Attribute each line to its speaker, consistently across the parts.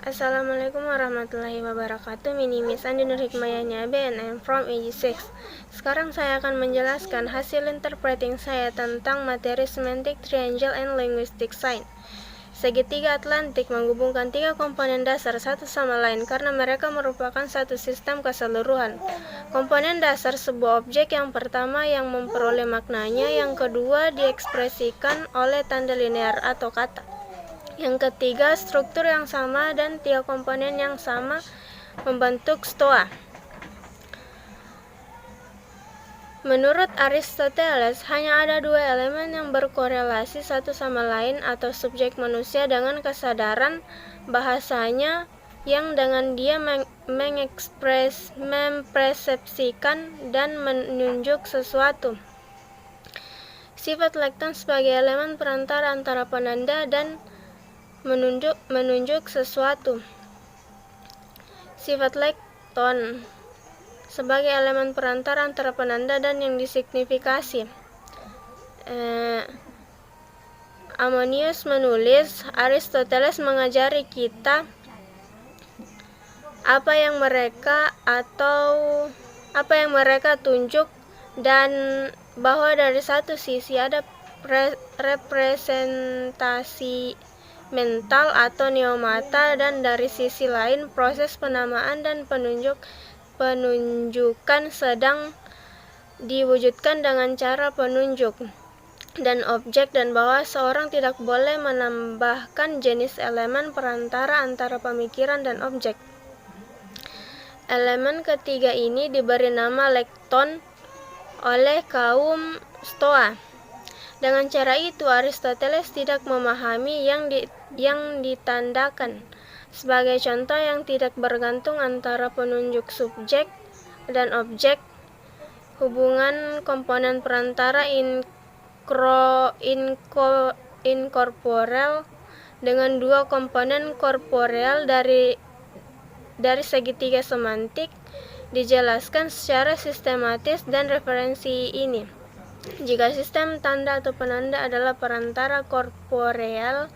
Speaker 1: Assalamualaikum warahmatullahi wabarakatuh. My name is Andi Nur Hikmayaniabe and I'm from AG6. Sekarang saya akan menjelaskan hasil interpreting saya tentang materi semantic, triangle, and linguistic sign. Segitiga Atlantik menghubungkan tiga komponen dasar satu sama lain karena mereka merupakan satu sistem keseluruhan. Komponen dasar sebuah objek yang pertama yang memperoleh maknanya, yang kedua diekspresikan oleh tanda linear atau kata. Yang ketiga, struktur yang sama dan tiga komponen yang sama membentuk stoa. Menurut Aristoteles, hanya ada dua elemen yang berkorelasi satu sama lain atau subjek manusia dengan kesadaran bahasanya yang dengan dia mempersepsikan dan menunjuk sesuatu. Sifat lekton sebagai elemen perantara antara penanda dan menunjuk sesuatu. Sifat lekton sebagai elemen perantara antara penanda dan yang disignifikasi. Ammonius menulis, Aristoteles mengajari kita apa yang mereka tunjuk, dan bahwa dari satu sisi ada representasi mental atau neomata, dan dari sisi lain proses penamaan dan penunjukan sedang diwujudkan dengan cara penunjuk dan objek, dan bahwa seorang tidak boleh menambahkan jenis elemen perantara antara pemikiran dan objek. Elemen ketiga ini diberi nama lekton oleh kaum Stoa. Dengan cara itu, Aristoteles tidak memahami yang ditandakan sebagai contoh yang tidak bergantung antara penunjuk subjek dan objek, hubungan komponen perantara inkorporel dengan dua komponen korporel dari segitiga semantik dijelaskan secara sistematis dan referensi ini. Jika sistem tanda atau penanda adalah perantara korporeal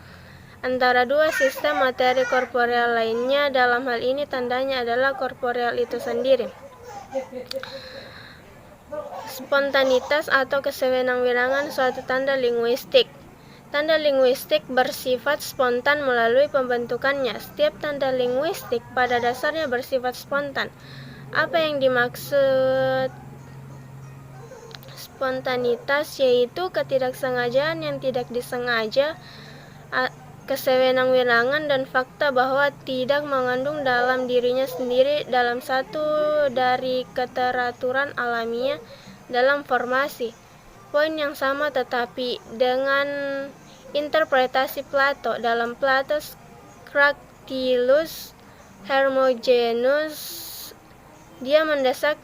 Speaker 1: antara dua sistem materi korporeal lainnya, dalam hal ini tandanya adalah korporeal itu sendiri. Spontanitas atau kesewenang-wenangan suatu tanda linguistik. Tanda linguistik bersifat spontan melalui pembentukannya. Setiap tanda linguistik pada dasarnya bersifat spontan. Apa yang dimaksud spontanitas? Yaitu ketidaksengajaan yang tidak disengaja, kesewenang-wenangan, dan fakta bahwa tidak mengandung dalam dirinya sendiri dalam satu dari keteraturan alamiah dalam formasi. Poin yang sama tetapi dengan interpretasi Plato. Dalam Plato's Cratylus Hermogeneus, dia mendesak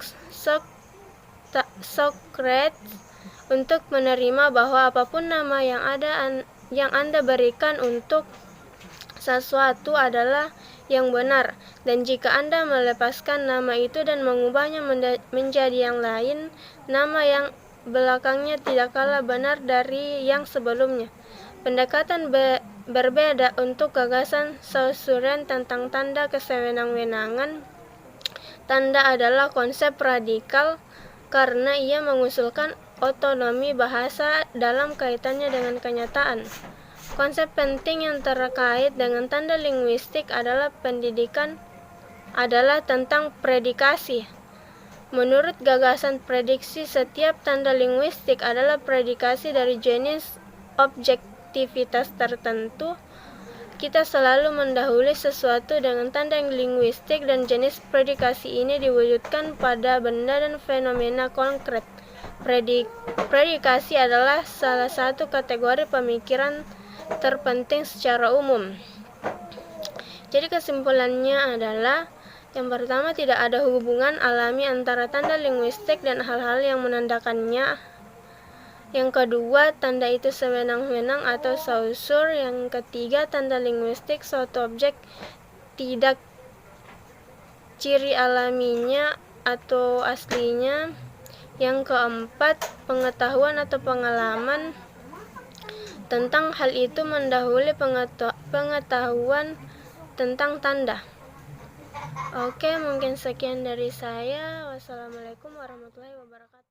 Speaker 1: Socrates untuk menerima bahwa apapun nama yang Anda berikan untuk sesuatu adalah yang benar, dan jika Anda melepaskan nama itu dan mengubahnya menjadi yang lain, nama yang belakangnya tidak kalah benar dari yang sebelumnya. Pendekatan berbeda untuk gagasan Saussure tentang tanda kesewenang-wenangan tanda adalah konsep radikal karena ia mengusulkan otonomi bahasa dalam kaitannya dengan kenyataan. Konsep penting yang terkait dengan tanda linguistik adalah tentang predikasi. Menurut gagasan prediksi, setiap tanda linguistik adalah predikasi dari jenis objektivitas tertentu. Kita selalu mendahului sesuatu dengan tanda linguistik, dan jenis predikasi ini diwujudkan pada benda dan fenomena konkret. Predikasi adalah salah satu kategori pemikiran terpenting secara umum. Jadi kesimpulannya adalah, yang pertama, tidak ada hubungan alami antara tanda linguistik dan hal-hal yang menandakannya. Yang kedua, tanda itu sewenang-wenang atau Saussure. Yang ketiga, tanda linguistik suatu objek tidak ciri alaminya atau aslinya. Yang keempat, pengetahuan atau pengalaman tentang hal itu mendahului pengetahuan tentang tanda. Oke, mungkin sekian dari saya. Wassalamualaikum warahmatullahi wabarakatuh.